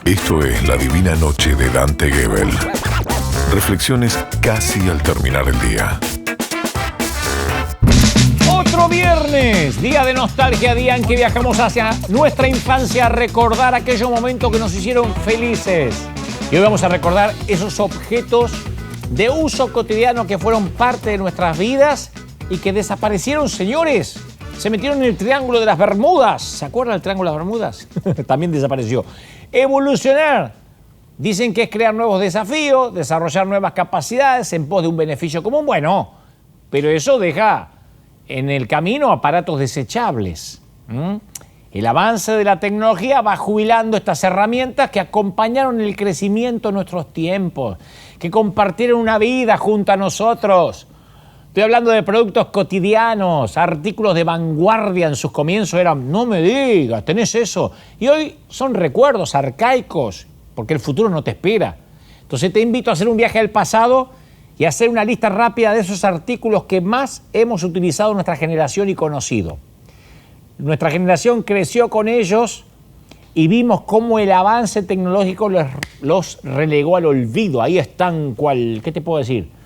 Esto es La Divina Noche de Dante Gebel. Reflexiones casi al terminar el día. Otro viernes, día de nostalgia, día en que viajamos hacia nuestra infancia a recordar aquellos momentos que nos hicieron felices. Y hoy vamos a recordar esos objetos de uso cotidiano que fueron parte de nuestras vidas y que desaparecieron, señores. Se metieron en el Triángulo de las Bermudas. ¿Se acuerdan del Triángulo de las Bermudas? También desapareció. Evolucionar. Dicen que es crear nuevos desafíos, desarrollar nuevas capacidades en pos de un beneficio común. Bueno, pero eso deja en el camino aparatos desechables. El avance de la tecnología va jubilando estas herramientas que acompañaron el crecimiento de nuestros tiempos, que compartieron una vida junto a nosotros. Estoy hablando de productos cotidianos, artículos de vanguardia en sus comienzos eran, no me digas, tenés eso. Y hoy son recuerdos arcaicos, porque el futuro no te espera. Entonces te invito a hacer un viaje al pasado y a hacer una lista rápida de esos artículos que más hemos utilizado en nuestra generación y conocido. Nuestra generación creció con ellos y vimos cómo el avance tecnológico los relegó al olvido. Ahí están, ¿qué te puedo decir?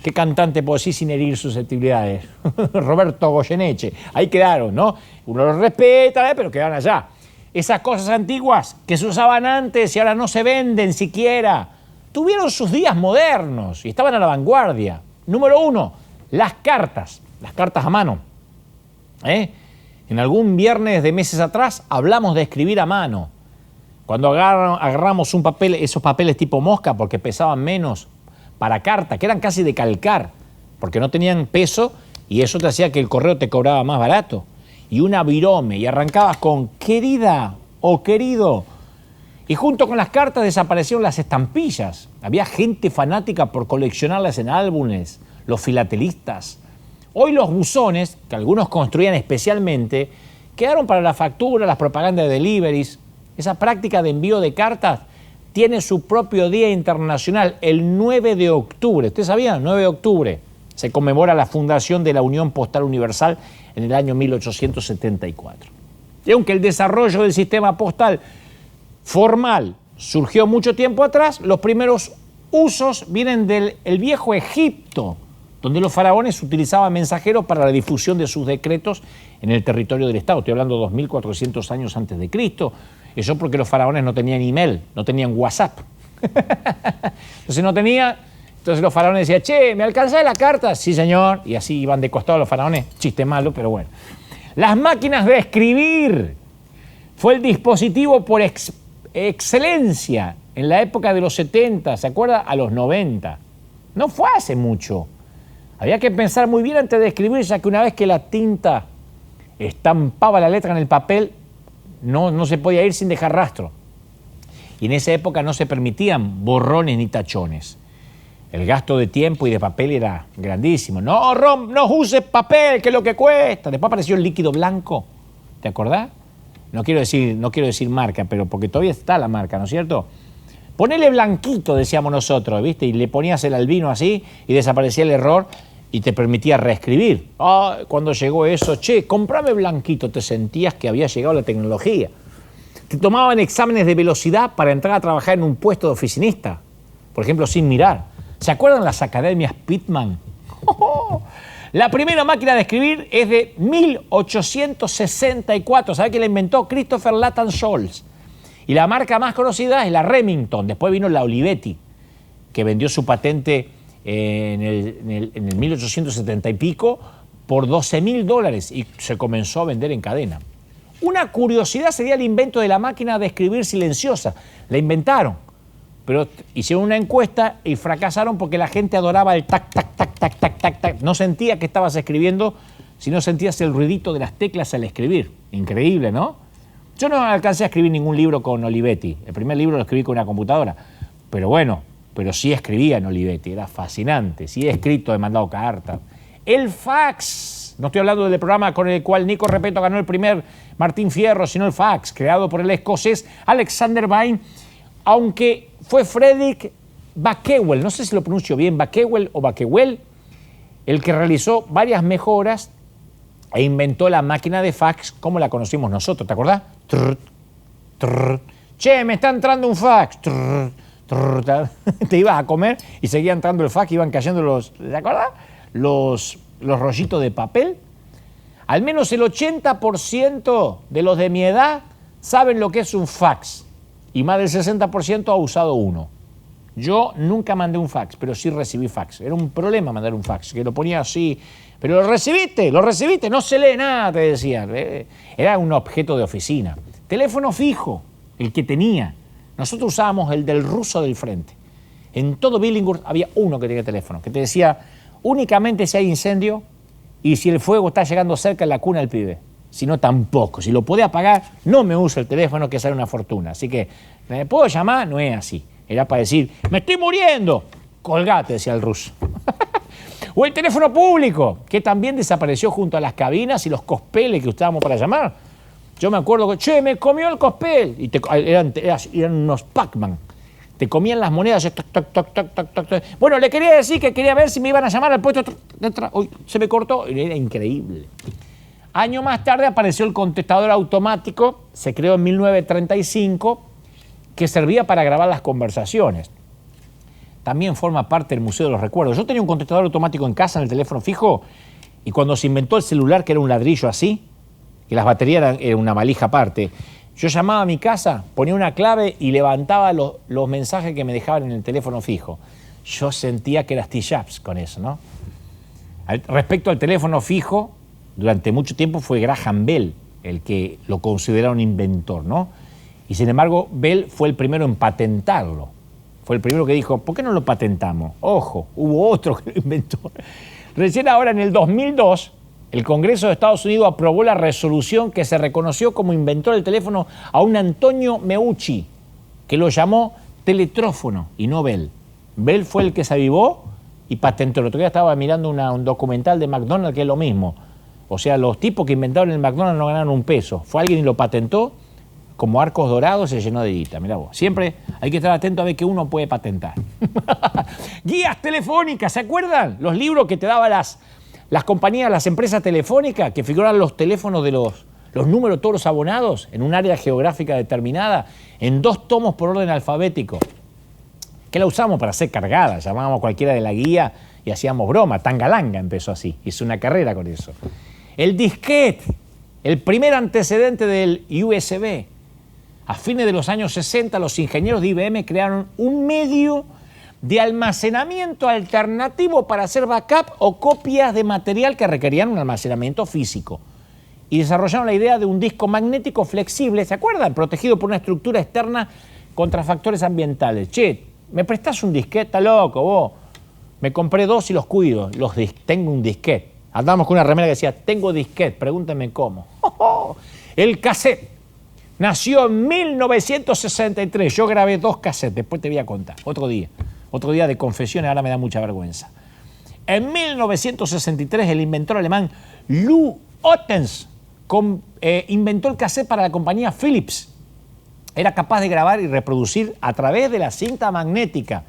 ¿Qué cantante puedo decir sin herir susceptibilidades? Roberto Goyeneche. Ahí quedaron, ¿no? Uno los respeta, pero quedan allá. Esas cosas antiguas que se usaban antes y ahora no se venden siquiera, tuvieron sus días modernos y estaban a la vanguardia. Número 1, las cartas a mano. En algún viernes de meses atrás hablamos de escribir a mano. Cuando agarramos un papel, esos papeles tipo mosca, porque pesaban menos, para carta, que eran casi de calcar, porque no tenían peso y eso te hacía que el correo te cobraba más barato. Y una virome, y arrancabas con querida o querido. Y junto con las cartas desaparecieron las estampillas. Había gente fanática por coleccionarlas en álbumes, los filatelistas. Hoy los buzones, que algunos construían especialmente, quedaron para la factura, las propagandas de deliveries. Esa práctica de envío de cartas tiene su propio día internacional, el 9 de octubre. ¿Ustedes sabían? 9 de octubre se conmemora la fundación de la Unión Postal Universal en el año 1874. Y aunque el desarrollo del sistema postal formal surgió mucho tiempo atrás, los primeros usos vienen del viejo Egipto, donde los faraones utilizaban mensajeros para la difusión de sus decretos en el territorio del Estado. Estoy hablando de 2400 años antes de Cristo. Eso porque los faraones no tenían email, no tenían WhatsApp. Entonces los faraones decían, che, ¿me alcanza la carta? Sí, señor. Y así iban de costado los faraones. Chiste malo, pero bueno. Las máquinas de escribir fue el dispositivo por excelencia en la época de los 70, ¿se acuerda? A los 90. No fue hace mucho. Había que pensar muy bien antes de escribir, ya que una vez que la tinta estampaba la letra en el papel, no se podía ir sin dejar rastro. Y en esa época no se permitían borrones ni tachones. El gasto de tiempo y de papel era grandísimo. No uses papel, que es lo que cuesta. Después apareció el líquido blanco. ¿Te acordás? No quiero decir marca, pero porque todavía está la marca, ¿no es cierto? Ponele blanquito, decíamos nosotros, ¿viste? Y le ponías el albino así y desaparecía el error y te permitía reescribir. Cuando llegó eso, che, comprame blanquito, te sentías que había llegado la tecnología. Te tomaban exámenes de velocidad para entrar a trabajar en un puesto de oficinista, por ejemplo, sin mirar. ¿Se acuerdan las academias Pitman? La primera máquina de escribir es de 1864. ¿Sabe quién la inventó? Christopher Lathan Scholes. Y la marca más conocida es la Remington. Después vino la Olivetti, que vendió su patente en el 1870 y pico por $12,000 y se comenzó a vender en cadena. Una curiosidad sería el invento de la máquina de escribir silenciosa. La inventaron, pero hicieron una encuesta y fracasaron porque la gente adoraba el tac, tac, tac, tac, tac, tac, tac. No sentía que estabas escribiendo, sino sentías el ruidito de las teclas al escribir. Increíble, ¿no? Yo no alcancé a escribir ningún libro con Olivetti. El primer libro lo escribí con una computadora. Pero sí escribía en Olivetti. Era fascinante. Sí he escrito, he mandado cartas. El fax. No estoy hablando del programa con el cual Nico Repetto ganó el primer Martín Fierro, sino el fax, creado por el escocés Alexander Vine, aunque fue Frederick Bakewell, no sé si lo pronuncio bien, Bakewell o Bakewell, el que realizó varias mejoras e inventó la máquina de fax como la conocimos nosotros, ¿te acordás? Che, me está entrando un fax. Te ibas a comer y seguía entrando el fax, iban cayendo los, ¿te acordás? Los rollitos de papel. Al menos el 80% de los de mi edad saben lo que es un fax y más del 60% ha usado uno. Yo nunca mandé un fax, pero sí recibí fax. Era un problema mandar un fax, que lo ponía así. Pero lo recibiste, no se lee nada, te decían. Era un objeto de oficina. Teléfono fijo, el que tenía. Nosotros usábamos el del ruso del frente. En todo Billinghurst había uno que tenía teléfono, que te decía únicamente si hay incendio y si el fuego está llegando cerca de la cuna del pibe. Si no, tampoco. Si lo podés apagar, no me usa el teléfono, que sale una fortuna. Así que, ¿me puedo llamar? No es así. Era para decir, ¡me estoy muriendo! Colgate, decía el ruso. O el teléfono público, que también desapareció junto a las cabinas y los cospeles que usábamos para llamar. Yo me acuerdo que, che, me comió el cospel. Y eran unos Pac-Man. Te comían las monedas. Toc, toc, toc, toc, toc, toc. Bueno, le quería decir que quería ver si me iban a llamar al puesto. Uy, se me cortó. Era increíble. Año más tarde apareció el contestador automático. Se creó en 1935, que servía para grabar las conversaciones. También forma parte del Museo de los Recuerdos. Yo tenía un contestador automático en casa, en el teléfono fijo, y cuando se inventó el celular, que era un ladrillo así, y las baterías eran una valija aparte, yo llamaba a mi casa, ponía una clave y levantaba los mensajes que me dejaban en el teléfono fijo. Yo sentía que era Steve Jobs con eso, ¿no? Respecto al teléfono fijo, durante mucho tiempo fue Graham Bell el que lo considera un inventor, ¿no? Y sin embargo, Bell fue el primero en patentarlo. Fue el primero que dijo, ¿por qué no lo patentamos? Ojo, hubo otro que lo inventó. Recién ahora, en el 2002, el Congreso de Estados Unidos aprobó la resolución que se reconoció como inventor del teléfono a un Antonio Meucci, que lo llamó teletrófono y no Bell. Bell fue el que se avivó y patentó. El otro día estaba mirando un documental de McDonald's que es lo mismo. O sea, los tipos que inventaron el McDonald's no ganaron un peso. Fue alguien y lo patentó. Como Arcos Dorados se llenó de guita, mirá vos. Siempre hay que estar atento a ver qué uno puede patentar. Guías telefónicas, ¿se acuerdan? Los libros que te daban las compañías, las empresas telefónicas, que figuraban los teléfonos de los números todos los abonados en un área geográfica determinada, en 2 tomos por orden alfabético. Que la usamos para hacer cargadas, llamábamos a cualquiera de la guía y hacíamos broma. Tangalanga empezó así, hizo una carrera con eso. El disquete, el primer antecedente del USB. A fines de los años 60, los ingenieros de IBM crearon un medio de almacenamiento alternativo para hacer backup o copias de material que requerían un almacenamiento físico. Y desarrollaron la idea de un disco magnético flexible, ¿se acuerdan? Protegido por una estructura externa contra factores ambientales. Che, ¿me prestás un disquete? Está loco, vos. Me compré 2 y los cuido. Tengo un disquete. Andábamos con una remera que decía, tengo disquete, pregúntame cómo. El cassette. Nació en 1963. Yo grabé 2 cassettes, después te voy a contar. Otro día de confesiones, ahora me da mucha vergüenza. En 1963, el inventor alemán Lou Ottens inventó el cassette para la compañía Philips. Era capaz de grabar y reproducir a través de la cinta magnética.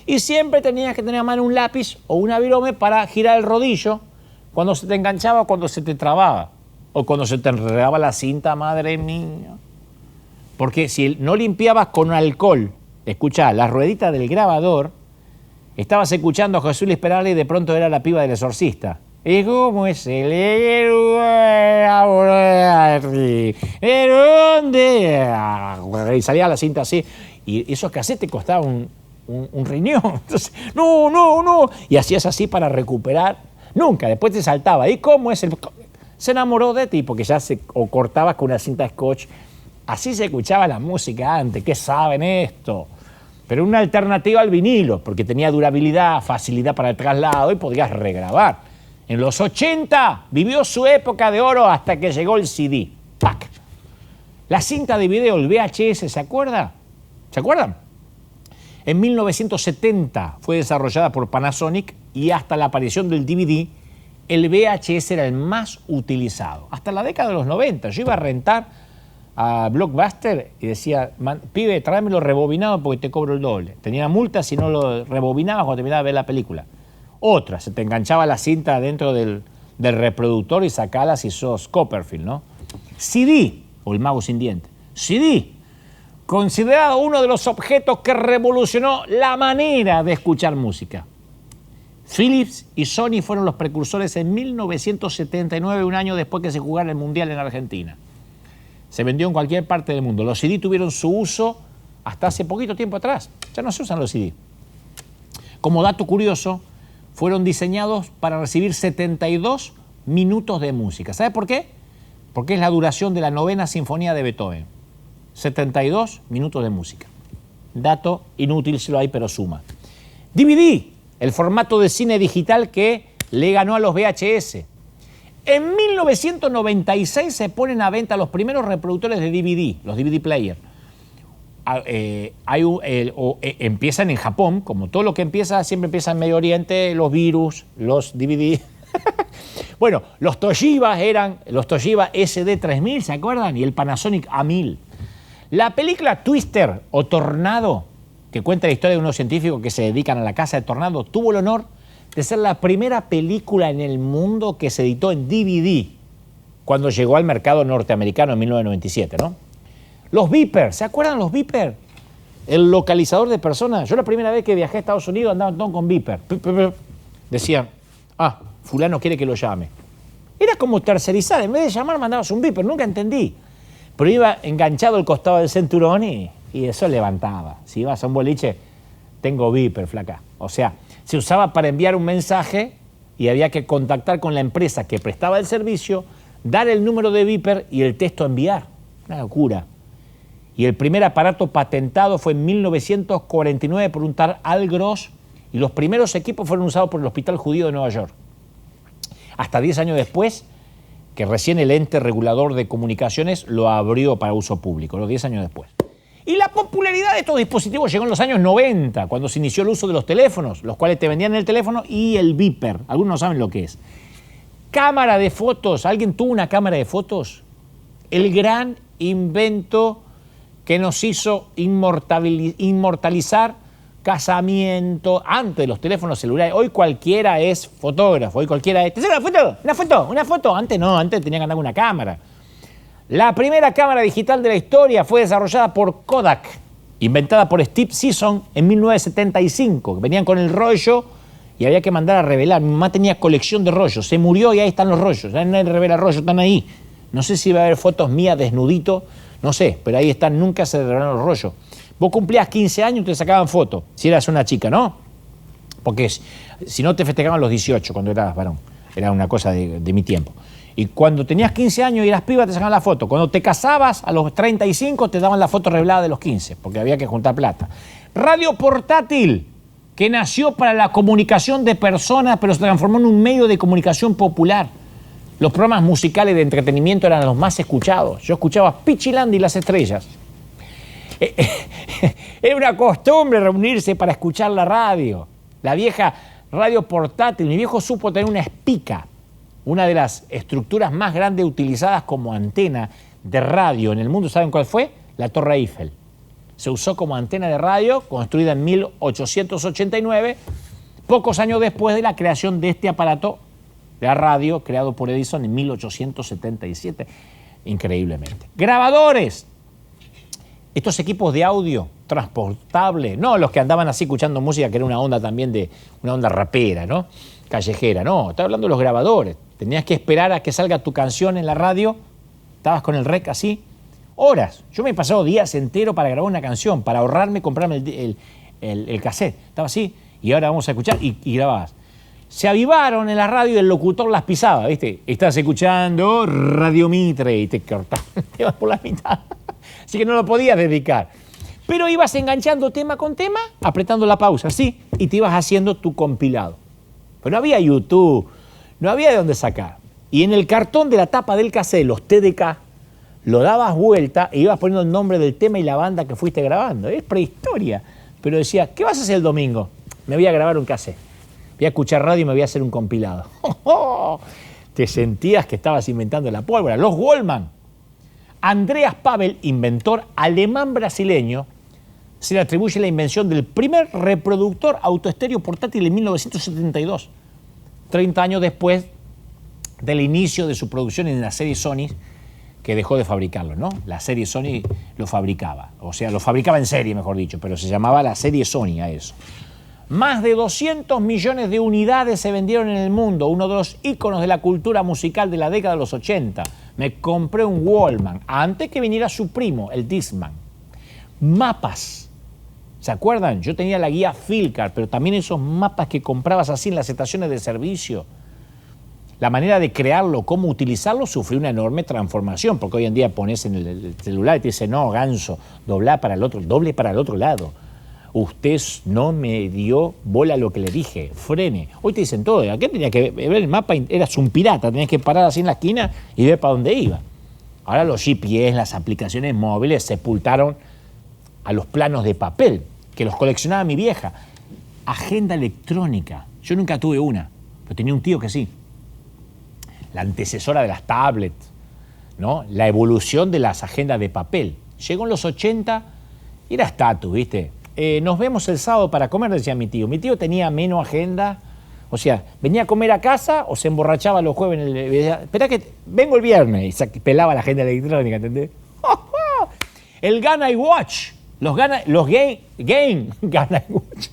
Y siempre tenías que tener a mano un lápiz o una virome para girar el rodillo cuando se te enganchaba o cuando se te trababa. O cuando se te enredaba la cinta, madre mía. Porque si no limpiabas con alcohol, escuchá, las rueditas del grabador, estabas escuchando a Jesús Luis Perales y de pronto era la piba del Exorcista. ¿Y cómo es el y salía la cinta así. Y esos cassettes te costaban un riñón. Entonces, no. Y hacías así para recuperar. Nunca, después te saltaba. ¿Y cómo es el...? Se enamoró de ti porque ya o cortabas con una cinta scotch. Así se escuchaba la música antes. ¿Qué saben esto? Pero una alternativa al vinilo, porque tenía durabilidad, facilidad para el traslado y podías regrabar. En los 80 vivió su época de oro hasta que llegó el CD. ¡Pac! La cinta de video, el VHS, ¿se acuerdan? ¿Se acuerdan? En 1970 fue desarrollada por Panasonic y hasta la aparición del DVD, el VHS era el más utilizado. Hasta la década de los 90. Yo iba a rentar a Blockbuster y decía, pibe, tráemelo rebobinado porque te cobro el doble. Tenía multa si no lo rebobinabas cuando terminabas de ver la película. Otra, se te enganchaba la cinta dentro del reproductor y sacala si sos Copperfield, ¿no? CD, o el mago sin diente. CD, considerado uno de los objetos que revolucionó la manera de escuchar música. Philips y Sony fueron los precursores en 1979, un año después que se jugara el Mundial en Argentina. Se vendió en cualquier parte del mundo. Los CD tuvieron su uso hasta hace poquito tiempo atrás. Ya no se usan los CD. Como dato curioso, fueron diseñados para recibir 72 minutos de música. ¿Sabe por qué? Porque es la duración de la 9ª Sinfonía de Beethoven. 72 minutos de música. Dato inútil si lo hay, pero suma. DVD, el formato de cine digital que le ganó a los VHS. En 1996 se ponen a venta los primeros reproductores de DVD, los DVD player. Empiezan en Japón, como todo lo que empieza, siempre empieza en Medio Oriente, los virus, los DVD. Bueno, los Toshiba eran los Toshiba SD3000, ¿se acuerdan? Y el Panasonic A1000. La película Twister o Tornado, que cuenta la historia de unos científicos que se dedican a la caza de tornados, tuvo el honor de ser la primera película en el mundo que se editó en DVD cuando llegó al mercado norteamericano en 1997, ¿no? Los beepers, ¿se acuerdan los beepers? El localizador de personas. Yo la primera vez que viajé a Estados Unidos andaba todo con beeper. Decían, fulano quiere que lo llame. Era como tercerizar, en vez de llamar mandabas un beeper, nunca entendí. Pero iba enganchado al costado del cinturón y eso levantaba. Si ibas a un boliche, tengo beeper, flaca. O sea, se usaba para enviar un mensaje y había que contactar con la empresa que prestaba el servicio, dar el número de beeper y el texto a enviar. Una locura. Y el primer aparato patentado fue en 1949 por un tal Al Gross y los primeros equipos fueron usados por el Hospital Judío de Nueva York. Hasta 10 años después, que recién el ente regulador de comunicaciones lo abrió para uso público, los 10 años después. Y la popularidad de estos dispositivos llegó en los años 90, cuando se inició el uso de los teléfonos, los cuales te vendían el teléfono y el beeper. Algunos no saben lo que es. Cámara de fotos. ¿Alguien tuvo una cámara de fotos? El gran invento que nos hizo inmortalizar casamiento antes de los teléfonos celulares. Hoy cualquiera es fotógrafo, hoy cualquiera es... ¿Te saca una foto? Antes no, antes tenía que andar con una cámara. La primera cámara digital de la historia fue desarrollada por Kodak, inventada por Steve Sisson en 1975. Venían con el rollo y había que mandar a revelar. Mi mamá tenía colección de rollos, se murió y ahí están los rollos. Ya nadie revela rollos, están ahí. No sé si va a haber fotos mías desnudito, no sé, pero ahí están, nunca se revelaron los rollos. Vos cumplías 15 años y te sacaban fotos, si eras una chica, ¿no? Porque si no te festejaban los 18 cuando eras varón. Era una cosa de mi tiempo. Y cuando tenías 15 años y eras piba te sacaban la foto. Cuando te casabas a los 35 te daban la foto revelada de los 15, porque había que juntar plata. Radio portátil, que nació para la comunicación de personas, pero se transformó en un medio de comunicación popular. Los programas musicales de entretenimiento eran los más escuchados. Yo escuchaba Pichiland y las estrellas. Era una costumbre reunirse para escuchar la radio. La vieja radio portátil. Mi viejo supo tener una espica, una de las estructuras más grandes utilizadas como antena de radio en el mundo. ¿Saben cuál fue? La Torre Eiffel. Se usó como antena de radio, construida en 1889, pocos años después de la creación de este aparato de la radio, creado por Edison en 1877, increíblemente. Grabadores. Estos equipos de audio transportable, no los que andaban así escuchando música, que era una onda también de una onda rapera, ¿no? Callejera, no, estaba hablando de los grabadores. Tenías que esperar a que salga tu canción en la radio, estabas con el rec así, horas. Yo me he pasado días enteros para grabar una canción, para ahorrarme, comprarme el cassette. Estaba así, y ahora vamos a escuchar, y grababas. Se avivaron en la radio y el locutor las pisaba, ¿viste? Estás escuchando Radio Mitre y te cortaban, te vas por la mitad. Así que no lo podías dedicar. Pero ibas enganchando tema con tema, apretando la pausa, así, y te ibas haciendo tu compilado. Pero no había YouTube, no había de dónde sacar. Y en el cartón de la tapa del cassette, los TDK, lo dabas vuelta e ibas poniendo el nombre del tema y la banda que fuiste grabando. Es prehistoria. Pero decías, ¿qué vas a hacer el domingo? Me voy a grabar un cassette. Voy a escuchar radio y me voy a hacer un compilado. Te sentías que estabas inventando la pólvora. Los Wallman. Andreas Pavel, inventor alemán-brasileño, se le atribuye la invención del primer reproductor autoestéreo portátil en 1972, 30 años después del inicio de su producción en la serie Sony, que dejó de fabricarlo, ¿no? La serie Sony lo fabricaba, o sea, lo fabricaba en serie, mejor dicho, pero se llamaba la serie Sony a eso. Más de 200 millones de unidades se vendieron en el mundo, uno de los íconos de la cultura musical de la década de los 80. Me compré un Walkman, antes que viniera su primo, el Discman. Mapas, ¿se acuerdan? Yo tenía la guía Fieldcard, pero también esos mapas que comprabas así en las estaciones de servicio. La manera de crearlo, cómo utilizarlo, sufrió una enorme transformación, porque hoy en día pones en el celular y te dice, no, ganso, doble para el otro lado. Usted no me dio bola a lo que le dije, frene. Hoy te dicen todo, ¿a qué tenía que ver el mapa? Eras un pirata, tenías que parar así en la esquina y ver para dónde iba. Ahora los GPS, las aplicaciones móviles sepultaron a los planos de papel, que los coleccionaba mi vieja. Agenda electrónica, yo nunca tuve una, pero tenía un tío que sí. La antecesora de las tablets, ¿no? La evolución de las agendas de papel. Llegó en los 80 y era estatus, ¿viste? Nos vemos el sábado para comer, decía mi tío. Mi tío tenía menos agenda, o sea, venía a comer a casa o se emborrachaba los jueves. Esperá que vengo el viernes y se pelaba la agenda electrónica, ¿entendés? El Gana y Watch, los Gana y Watch.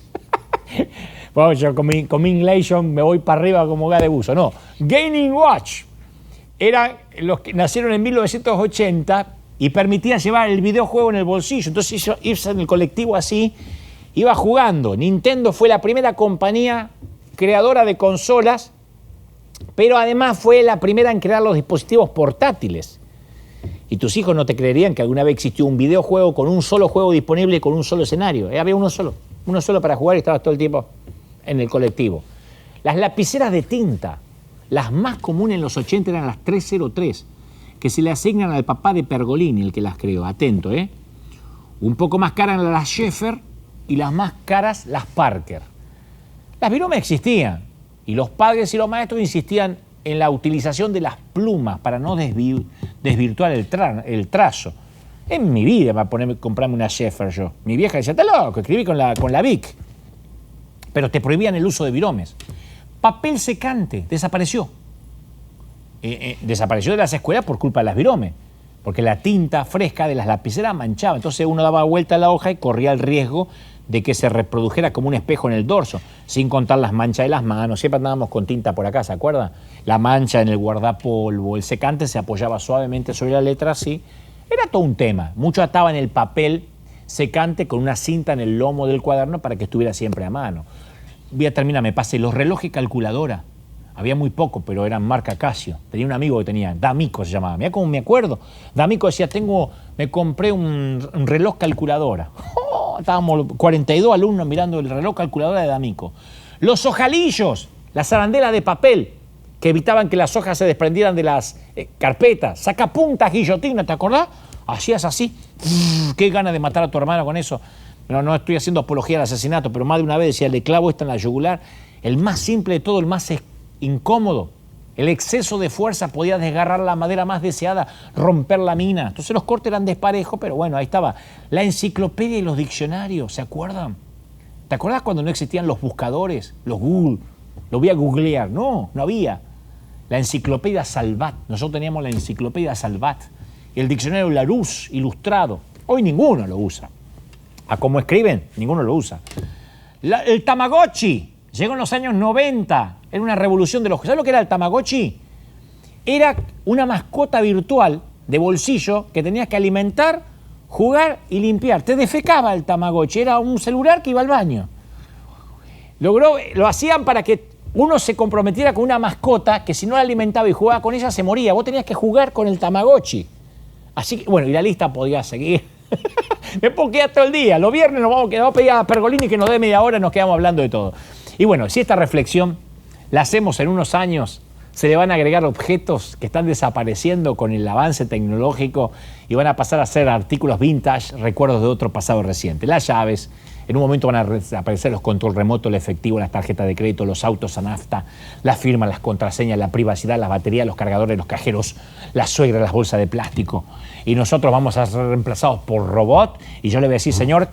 Bueno, yo con mi Inglation me voy para arriba como gá de buzo. No, Gaming Watch eran los que nacieron en 1980 y permitían llevar el videojuego en el bolsillo. Entonces irse en el colectivo así, iba jugando. Nintendo fue la primera compañía creadora de consolas, pero además fue la primera en crear los dispositivos portátiles. Y tus hijos no te creerían que alguna vez existió un videojuego con un solo juego disponible con un solo escenario. Había uno solo para jugar y estabas todo el tiempo en el colectivo. Las lapiceras de tinta, las más comunes en los 80 eran las 303, que se le asignan al papá de Pergolini, el que las creó. Atento, ¿eh? Un poco más caras las Schaefer y las más caras las Parker. Las viromas existían y los padres y los maestros insistían en la utilización de las plumas para no desvirtuar el trazo. En mi vida me voy a comprarme una Schaefer yo. Mi vieja decía, está loco, escribí con la Bic. Pero te prohibían el uso de viromes. Papel secante, desapareció. Desapareció de las escuelas por culpa de las viromes, porque la tinta fresca de las lapiceras manchaba. Entonces uno daba vuelta a la hoja y corría el riesgo de que se reprodujera como un espejo en el dorso, sin contar las manchas de las manos. Siempre andábamos con tinta por acá, ¿se acuerdan? La mancha en el guardapolvo, el secante se apoyaba suavemente sobre la letra así. Era todo un tema. Mucho ataban el papel secante con una cinta en el lomo del cuaderno para que estuviera siempre a mano. Voy a terminar, me pasé los relojes calculadora. Había muy poco, pero eran marca Casio. Tenía un amigo que tenía, D'Amico se llamaba. Mirá cómo me acuerdo. D'Amico decía, me compré un reloj calculadora. Estábamos 42 alumnos mirando el reloj calculadora de D'Amico. Los ojalillos, las arandelas de papel, que evitaban que las hojas se desprendieran de las carpetas. Sacapuntas, guillotina, ¿te acordás? Hacías así. Qué ganas de matar a tu hermano con eso. No estoy haciendo apología al asesinato, pero más de una vez decía, le clavo esta en la yugular. El más simple de todo, el más incómodo. El exceso de fuerza podía desgarrar la madera más deseada, romper la mina. Entonces los cortes eran desparejos, pero bueno, ahí estaba. La enciclopedia y los diccionarios, ¿se acuerdan? ¿Te acuerdas cuando no existían los buscadores, los Google? Lo voy a googlear. No había. La enciclopedia Salvat. Nosotros teníamos la enciclopedia Salvat. Y el diccionario Larousse ilustrado. Hoy ninguno lo usa. A cómo escriben, ninguno lo usa. El Tamagotchi llegó en los años 90. Era una revolución de los... ¿Sabes lo que era el Tamagotchi? Era una mascota virtual de bolsillo que tenías que alimentar, jugar y limpiar. Te defecaba el Tamagotchi. Era un celular que iba al baño. Lo hacían para que uno se comprometiera con una mascota que si no la alimentaba y jugaba con ella se moría. Vos tenías que jugar con el Tamagotchi. Así que, bueno, y la lista podía seguir. Me puedo quedar todo el día. Los viernes nos vamos a pedir a Pergolini que nos dé media hora y nos quedamos hablando de todo. Y bueno, si esta reflexión la hacemos en unos años, se le van a agregar objetos que están desapareciendo con el avance tecnológico y van a pasar a ser artículos vintage, recuerdos de otro pasado reciente. Las llaves, en un momento van a aparecer los control remotos, el efectivo, las tarjetas de crédito, los autos a nafta, las firmas, las contraseñas, la privacidad, las baterías, los cargadores, los cajeros, las suegras, las bolsas de plástico. Y nosotros vamos a ser reemplazados por robot y yo le voy a decir, señor,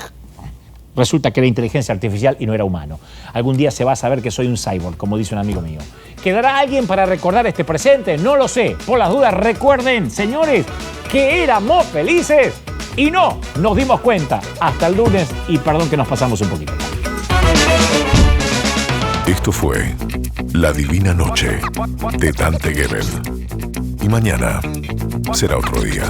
resulta que era inteligencia artificial y no era humano. Algún día se va a saber que soy un cyborg, como dice un amigo mío. ¿Quedará alguien para recordar este presente? No lo sé. Por las dudas, recuerden, señores, que éramos felices y no nos dimos cuenta. Hasta el lunes y perdón que nos pasamos un poquito. Esto fue La Divina Noche de Dante Gebel. Y mañana será otro día.